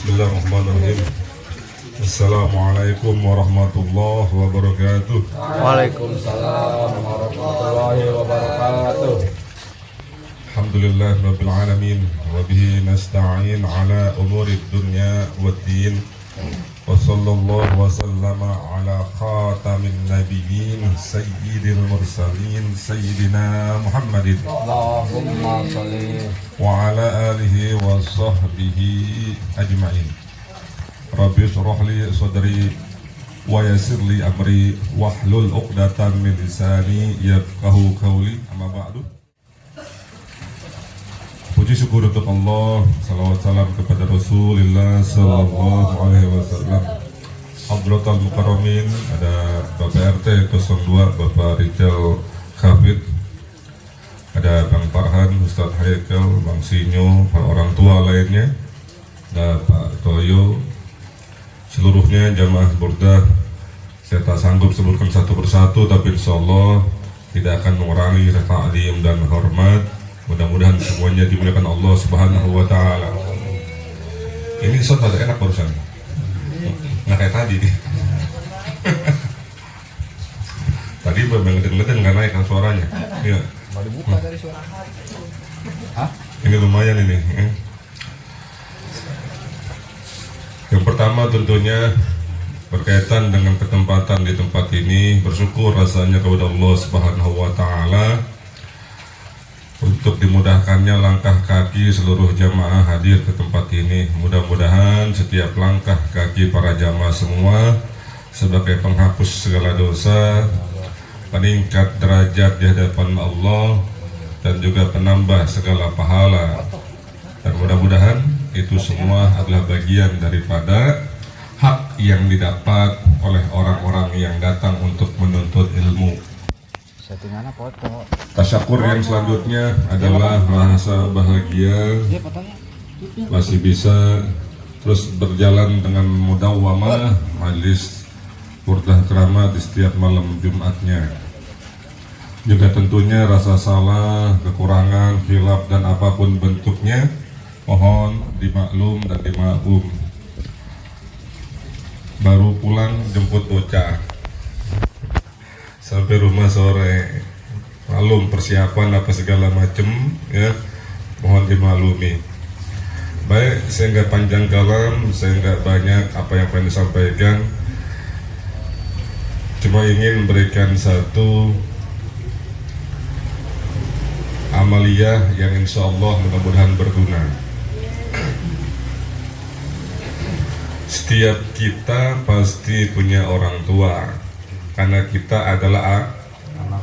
Bismillahirrahmanirrahim. Assalamualaikum warahmatullahi wabarakatuh. Waalaikumsalam warahmatullahi wabarakatuh. Alhamdulillah rabbil alamin wa bihi nasta'in ala umurid dunya waddin. Wa sallallahu wa sallama ala khatamin nabiyyin sayyidil mursalin sayyidina Muhammadin Allahumma sholli wa ala alihi wa sahbihi ajma'in. Rabbi shrah li sadri wa yassir li amri wahlul 'uqdatam min lisani yafqahu qawli. Amma ba'du. Puji syukur untuk Allah, salawat salam kepada Rasulullah sallallahu alaihi wasallam. Hadratul Mukarramin, ada Bapak RT 02 Bapak Rijal Khafid, ada Bang Farhan, Ustadz Haikal, Bang Sinyo, para orang tua lainnya, ada Pak Toyo, seluruhnya jamaah Burdah. Saya tak sanggup sebutkan satu persatu, tapi insya Allah tidak akan mengurangi ta'zim dan hormat. Mudah-mudahan semuanya dimuliakan Allah Subhanahu wa Ta'ala. Ini shot agak enak barusan, nggak kayak tadi. Tadi memang ngeden-ngeden nggak naik kan suaranya. Iya. Mau dibuka dari suara. Hah? Ini lumayan ini. Yang pertama tentunya berkaitan dengan ketempatan di tempat ini, bersyukur rasanya kepada Allah Subhanahu wa Ta'ala untuk dimudahkannya langkah kaki seluruh jamaah hadir ke tempat ini. Mudah-mudahan setiap langkah kaki para jamaah semua sebagai penghapus segala dosa, peningkat derajat di hadapan Allah, dan juga penambah segala pahala. Dan mudah-mudahan itu semua adalah bagian daripada hak yang didapat oleh orang-orang yang datang untuk menuntut ilmu. Settingannya foto. Tasyakur yang selanjutnya adalah rasa bahagia Iya fotonya. masih bisa terus berjalan dengan mudawwamah majelis Burdah Keramat di setiap malam Jumatnya. Juga tentunya rasa salah, kekurangan, khilaf dan apapun bentuknya mohon dimaklum dan dimaklum. Baru pulang jemput bocah sampai rumah sore, malum persiapan apa segala macem ya, mohon dimaklumi. Baik, saya nggak panjang kalam, saya nggak banyak apa yang pengen disampaikan, cuma ingin memberikan satu amaliyah yang insya Allah mudah-mudahan berguna. Setiap kita pasti punya orang tua, karena kita adalah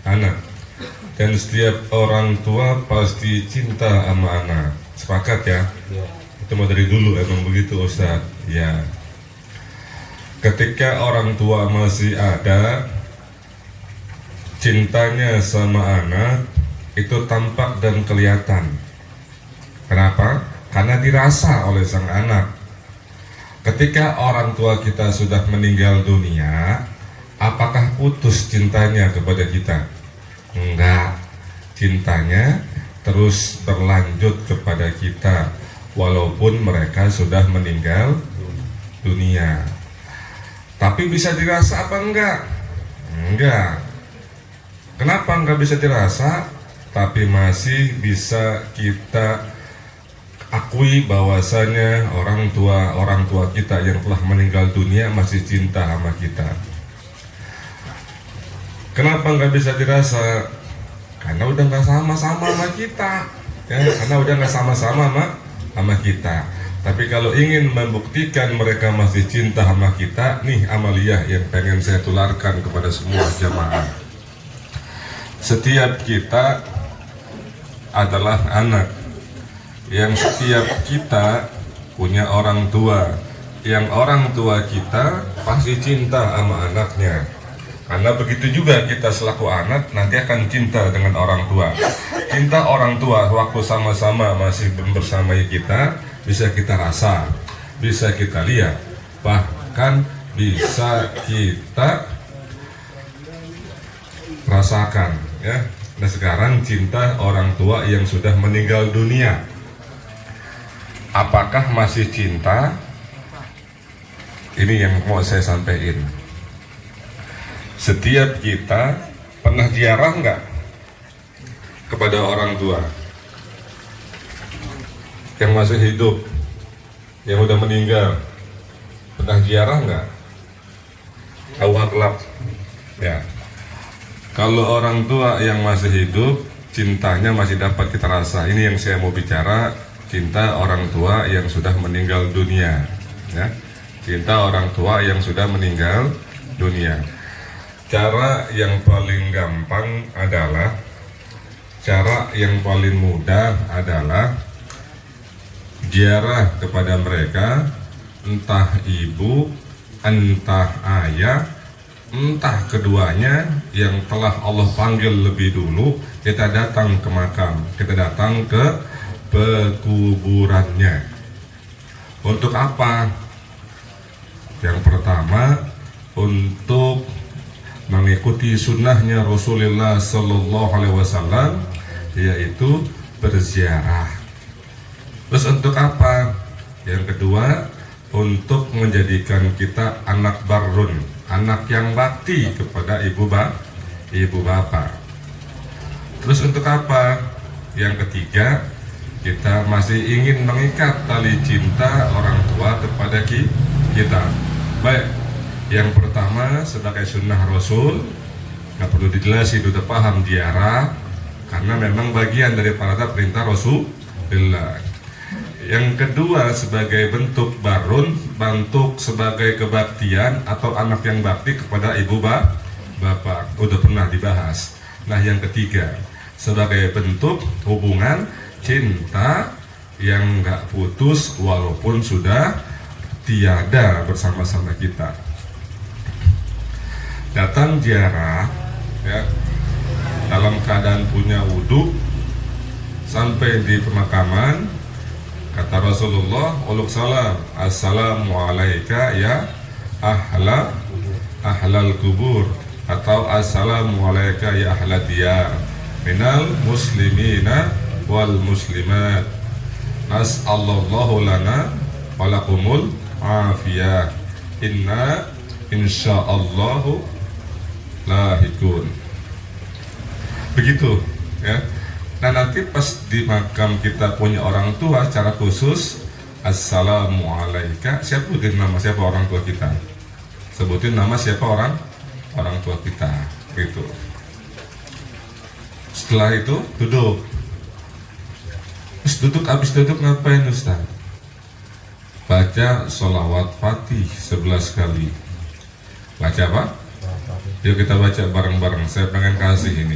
anak. Dan setiap orang tua pasti cinta sama anak. Sepakat ya? Itu mau dari dulu emang begitu Ustaz. Ya. Ketika orang tua masih ada, cintanya sama anak itu tampak dan kelihatan. Kenapa? Karena dirasa oleh sang anak. Ketika orang tua kita sudah meninggal dunia, apakah putus cintanya kepada kita? Enggak, cintanya terus berlanjut kepada kita walaupun mereka sudah meninggal dunia. Tapi bisa dirasa apa enggak? Enggak. Kenapa enggak bisa dirasa? Tapi masih bisa kita akui bahwasanya orang tua kita yang telah meninggal dunia masih cinta sama kita. Kenapa nggak bisa dirasa? Karena udah nggak sama-sama sama kita, ya, karena udah nggak sama-sama sama kita. Tapi kalau ingin membuktikan mereka masih cinta sama kita, nih amaliyah yang pengen saya tularkan kepada semua jamaah. Setiap kita adalah anak, yang setiap kita punya orang tua, yang orang tua kita pasti cinta sama anaknya. Karena begitu juga kita selaku anak nanti akan cinta dengan orang tua. Cinta orang tua waktu sama-sama masih bersama kita bisa kita rasa, bisa kita lihat, bahkan bisa kita rasakan ya. Nah sekarang cinta orang tua yang sudah meninggal dunia, apakah masih cinta Ini yang mau saya sampaikan. Setiap kita pernah ziarah nggak kepada orang tua yang masih hidup, yang udah meninggal? Pernah ziarah nggak? Tahu akhlak? Ya. Kalau orang tua yang masih hidup, cintanya masih dapat kita rasa. Ini yang saya mau bicara, cinta orang tua yang sudah meninggal dunia. Ya. Cinta orang tua yang sudah meninggal dunia. Cara yang paling gampang adalah, cara yang paling mudah adalah ziarah kepada mereka, entah ibu, entah ayah, entah keduanya yang telah Allah panggil lebih dulu. Kita datang ke makam, kita datang ke pekuburannya. Untuk apa? Yang pertama, untuk mengikuti sunnahnya Rasulullah Sallallahu Alaihi Wasallam, yaitu berziarah. Terus untuk apa? Yang kedua, untuk menjadikan kita anak barun, anak yang bakti kepada ibu bapak. Terus untuk apa? Yang ketiga, kita masih ingin mengikat tali cinta orang tua kepada kita. Baik, yang pertama sebagai sunnah Rasul, nggak perlu dijelasin, udah paham ziarah, karena memang bagian daripada perintah Rasulullah. Yang kedua sebagai bentuk barun, bentuk sebagai kebaktian atau anak yang bakti kepada ibu bapak, udah pernah dibahas. Nah yang ketiga sebagai bentuk hubungan cinta yang nggak putus walaupun sudah tiada bersama-sama kita. Datang ziarah ya, dalam keadaan punya wudhu, sampai di pemakaman, kata Rasulullah, uluk salam, assalamualaika ya ahlal kubur, atau assalamualaika ya ahlad diyar minal muslimina wal muslimat, nas'allallahu lana walakumul afiyah, inna insyaallahu lahikun. Begitu ya. Nah nanti pas di makam kita punya orang tua secara khusus, assalamualaikum, sebutin nama siapa orang tua kita, sebutin nama siapa orang tua kita gitu. Setelah itu duduk. Terus duduk, habis duduk ngapain Ustaz? Baca sholawat fatih 11 kali. Baca apa? Yuk kita baca bareng-bareng. Saya pengen kasih ini.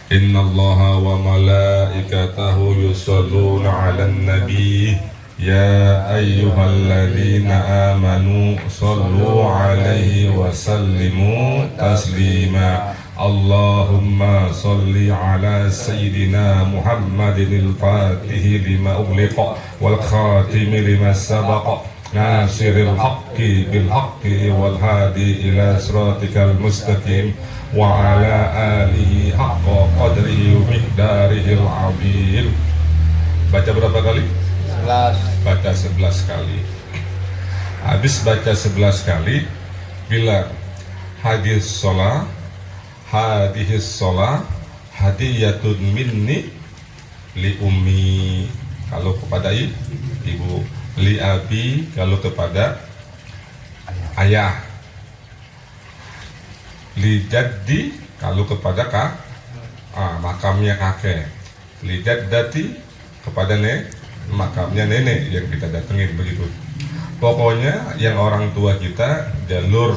Innallaha wa malaikatahu yusholluna 'alan nabi ya ayyuhalladzina amanu shollu 'alaihi wa sallimu taslima. Allahumma sholli 'ala sayyidina Muhammadin al-Fatih lima ughliqa wal khatimi lima sabaqa nasiril haqqi bil haqqi wal hadi ila siratikal mustaqim wa ala alihi haqqa qadrihi wa miqdarihil azim. Baca berapa kali? 11. Baca 11 kali. Habis baca 11 kali, bilang hadis sholah hadiyatun minni li ummi, kalau kepada ibu, li abi kalau kepada ayah, li jaddi kalau kepada makamnya kakek, li jaddati kepada makamnya nenek yang kita datengin. Begitu. Pokoknya yang orang tua kita, jalur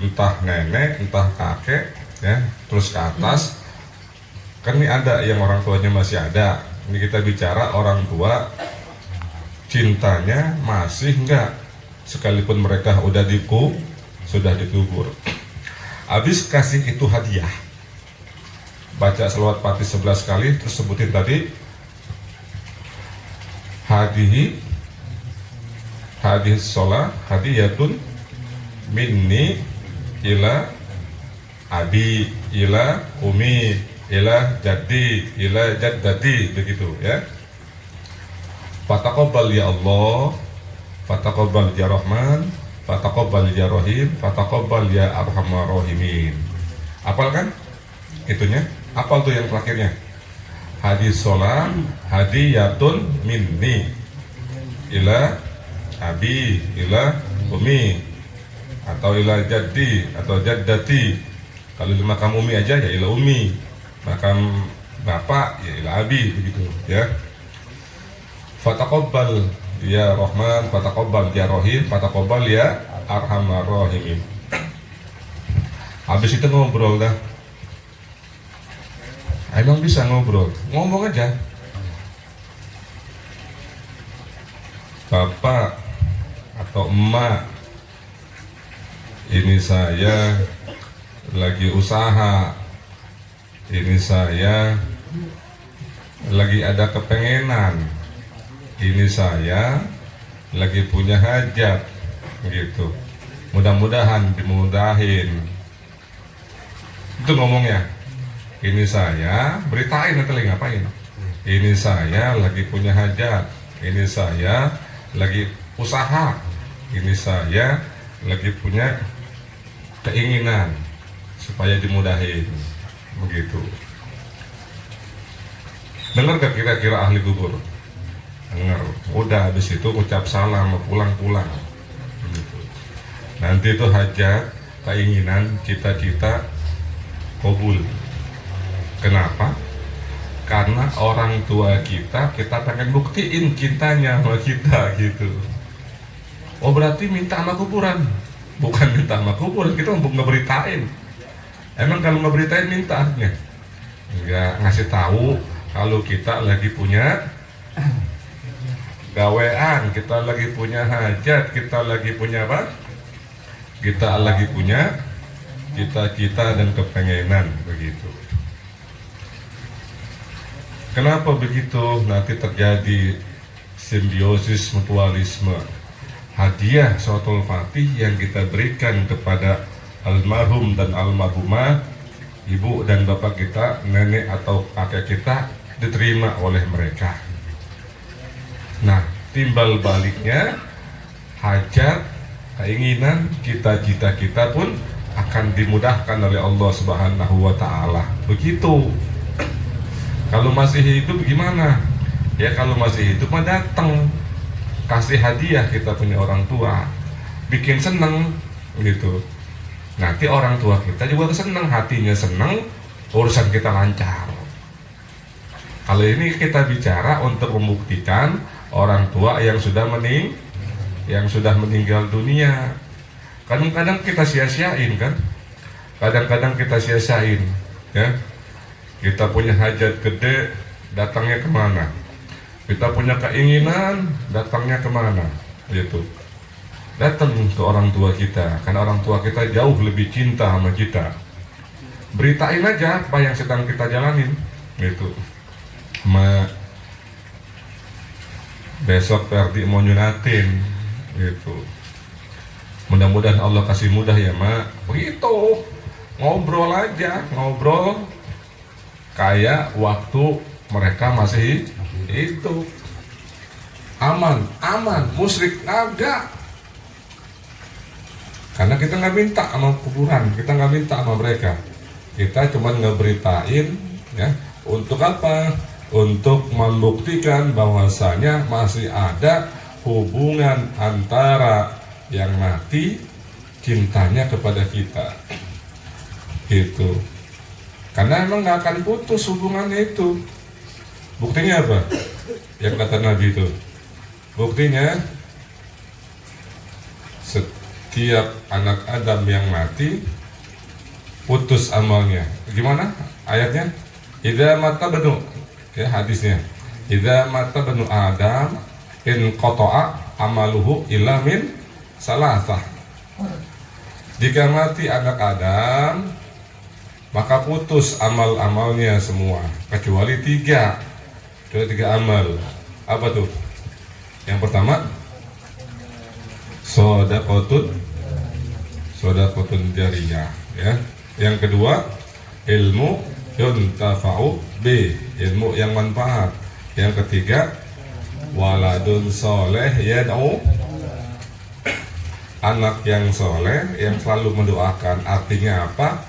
entah nenek entah kakek ya, terus ke atas. Kan ini ada yang orang tuanya masih ada. Ini kita bicara orang tua cintanya masih enggak, sekalipun mereka sudah dikubur. Habis kasih itu hadiah, baca selawat fatih 11 kali, terus sebutin tadi hadis sholah hadiyatun minni ila abi ila umi ila jaddi ila jaddati, begitu ya. Fataqabbal ya Allah, fataqabbal ya Rahman, fataqabbal ya Rahim, fataqabbal ya Arhamar Rahimin. Apal kan? Itunya. Apal tuh yang terakhirnya. Hadis sholat hadiyatun minni ila abi ila umi atau ila jaddi atau jaddati. Kalau di makam umi aja ya ila umi, makam bapak ya ila abi, begitu ya. Fataqabbal ya Rahman, fataqabbal ya Rahim, fataqabbal ya Arhamar Rahimin. Habis itu ngobrol dah. Emang bisa ngobrol, ngomong aja. Bapak atau emak, ini saya lagi usaha, ini saya lagi ada kepengenan, ini saya lagi punya hajat, gitu. Mudah-mudahan dimudahin. Itu ngomongnya. Ini saya beritain atau lagi ngapain? Ini saya lagi punya hajat, ini saya lagi usaha, ini saya lagi punya keinginan supaya dimudahin, begitu. Dengar gak kira-kira ahli kubur? Dengar. Udah habis itu ucap salam, pulang-pulang, begitu. Nanti itu hajat, keinginan, cita-cita kabul. Kenapa? Karena orang tua kita pengen buktiin cintanya sama kita, gitu. Oh berarti minta sama kuburan? Bukan minta sama kuburan, kita mau ngeberitain. Emang kalau ngeberitain minta artinya? Enggak, ngasih tahu kalau kita lagi punya gawean, kita lagi punya hajat, kita lagi punya apa? Kita lagi punya cita-cita dan kepengenan, begitu. Kenapa begitu? Nanti terjadi simbiosis mutualisme. Hadiah Salatul Fatih yang kita berikan kepada almarhum dan almarhumah, ibu dan bapak kita, nenek atau kakek kita, diterima oleh mereka. Nah, timbal baliknya, hajat, keinginan, cita-cita kita pun akan dimudahkan oleh Allah Subhanahu wa Ta'ala. Begitu. Kalau masih hidup gimana? Ya kalau masih hidup mah datang, kasih hadiah kita punya orang tua, bikin seneng, gitu. Nanti orang tua kita juga seneng, hatinya seneng, urusan kita lancar. Kalau ini kita bicara untuk membuktikan orang tua yang sudah meninggal dunia. Kadang-kadang kita sia-siain kan? Kadang-kadang kita sia-siain, ya. Kita punya hajat gede, datangnya kemana? Kita punya keinginan, datangnya kemana? Gitu. Datang ke orang tua kita, karena orang tua kita jauh lebih cinta sama kita. Beritain aja apa yang sedang kita jalanin, gitu. Besok Ferdi mau nyunatin, gitu. Mudah-mudahan Allah kasih mudah ya Mak. Begitu, ngobrol aja, ngobrol kayak waktu mereka masih hidup. Aman, musyrik agak. Karena kita nggak minta sama kuburan, kita nggak minta sama mereka. Kita cuma ngeberitain, ya. Untuk apa? Untuk membuktikan bahwasanya masih ada hubungan antara yang mati cintanya kepada kita, gitu. Karena emang nggak akan putus hubungannya itu. Buktinya apa? Yang kata Nabi itu. Buktinya setiap anak Adam yang mati putus amalnya. Gimana ayatnya? Idza mata banu, ya hadisnya. Idza mata banu Adam in qata'a amaluhu illa min salasah. Jika mati anak Adam, maka putus amal-amalnya semua kecuali tiga amal. Apa tuh? Yang pertama, sodaqotun jariyah, ya. Yang kedua, ilmu yuntafa'u bi, ilmu yang manfaat. Yang ketiga, waladun soleh yad'u. anak yang soleh yang selalu mendoakan. Artinya apa?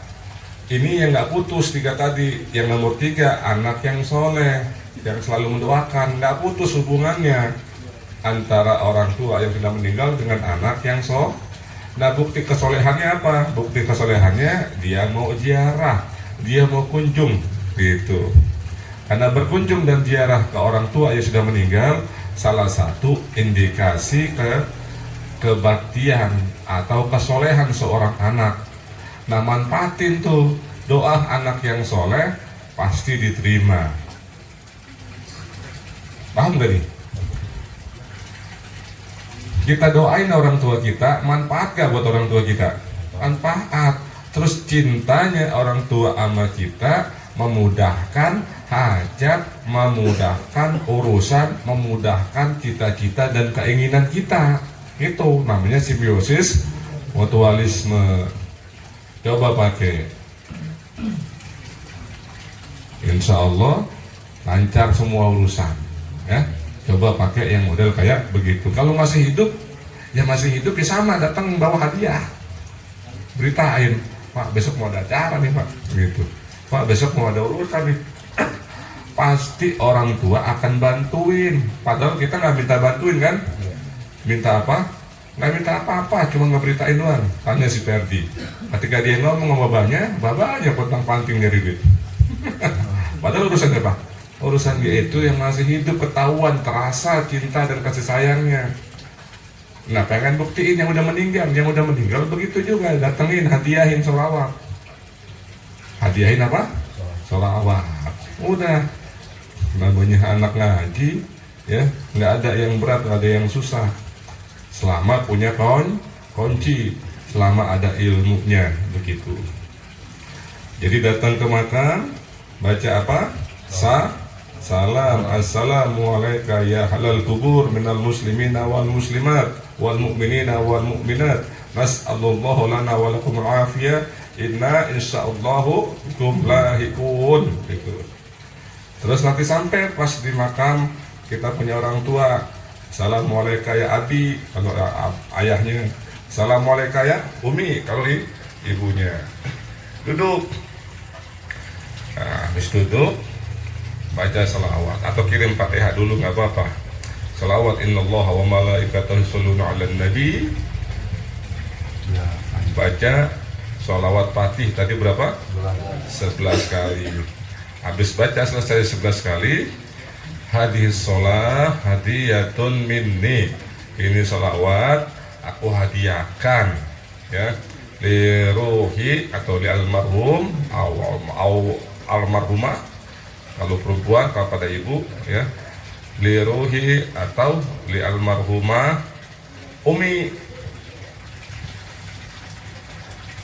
Ini yang nggak putus tiga tadi. Yang nomor 3, anak yang soleh yang selalu mendoakan, nggak putus hubungannya antara orang tua yang sudah meninggal dengan anak yang soleh. Nah, bukti kesolehannya apa? Bukti kesolehannya dia mau ziarah, dia mau kunjung gitu. Karena berkunjung dan ziarah ke orang tua yang sudah meninggal salah satu indikasi kebaktian atau kesolehan seorang anak. Nah, manfaatin tuh doa anak yang soleh pasti diterima. Paham gak nih? Kita doain orang tua kita, manfaat gak buat orang tua kita? Manfaat. Terus cintanya orang tua sama kita memudahkan hajat, memudahkan urusan, memudahkan cita-cita dan keinginan kita. Itu namanya simbiosis mutualisme. Coba pakai, insya Allah lancar semua urusan ya. Coba pakai yang model kayak begitu. Kalau masih hidup ya sama, datang bawa hadiah, beritain, Pak besok mau ada acara nih Pak, gitu. Pak besok mau ada urusan nih. Pasti orang tua akan bantuin, padahal kita nggak minta bantuin kan. Minta apa? Nggak minta apa-apa, cuma ngeberitain doang. Tanya si Ferdi, ketika dia ngomong sama babanya pontang panting dari duit. Padahal urusannya apa? Urusan dia itu yang masih hidup, ketahuan, terasa cinta dan kasih sayangnya. Nah, pengen buktiin yang udah meninggal begitu juga, datengin, hadiahin sholawat. Hadiahin apa? Sholawat. Udah, namanya anak ngaji, ya, nggak ada yang berat, nggak ada yang susah. Selama punya kunci, selama ada ilmunya, begitu. Jadi datang ke makam, baca apa? Salam, assalamualaikum ya halal kubur minal muslimina wal muslimat wal mu'minina wal mu'minat. Nas'alullahu lana wa lakum al-afiyah. Inna insyaallahu bikum lahikun. Gitu. Terus nanti sampai pas di makam kita punya orang tua. Assalamualaikum ya abi, kalau ayahnya. Assalamualaikum ya umi, kalau ibunya. Duduk. Nah, habis duduk baca salawat atau kirim Fatihah dulu nggak apa-apa. Salawat innallaha wa malaikatahu yusholluna 'alan nabi. Baca salawat Fatih tadi berapa? 11 kali. Habis baca selesai 11 kali, hadis sholat hadiyatun minni. Ini salawat aku hadiahkan ya li ruhi atau li almarhum au almarhumah kalau perempuan, kalau pada ibu ya, li ruhi atau li almarhumah umi.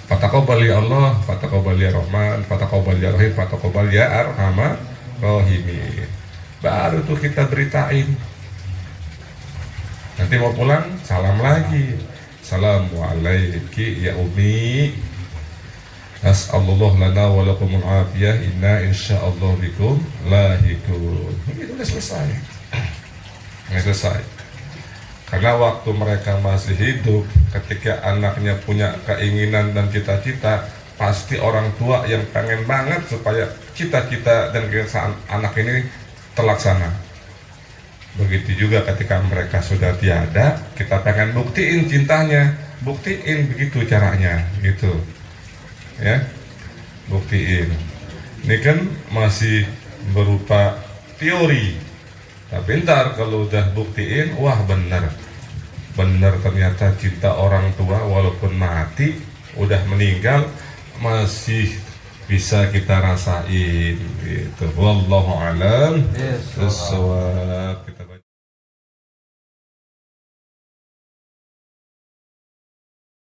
Fataqabbal ya Allah, fataqabbal ya Rahman, fataqabbal ya Rahim, fataqabbal ya Arhamar Rahimin. Baru tuh kita beritain. Nanti mau pulang salam lagi. Assalamualaikum ya umi. Nas'alullah lana wa lakumul afiyah. Inna insyaallah bikum lahikun. Itu udah selesai. Selesai. Karena waktu mereka masih hidup, ketika anaknya punya keinginan dan cita-cita, pasti orang tua yang pengen banget supaya cita-cita dan keinginan anak ini terlaksana. Begitu juga ketika mereka sudah tiada, kita pengen buktiin cintanya, buktiin begitu caranya, gitu, ya, buktiin. Ini kan masih berupa teori, tapi ntar kalau udah buktiin, wah bener ternyata cinta orang tua walaupun mati, udah meninggal, masih bisa kita rasain, gitu. Wallahu a'lam. Yes,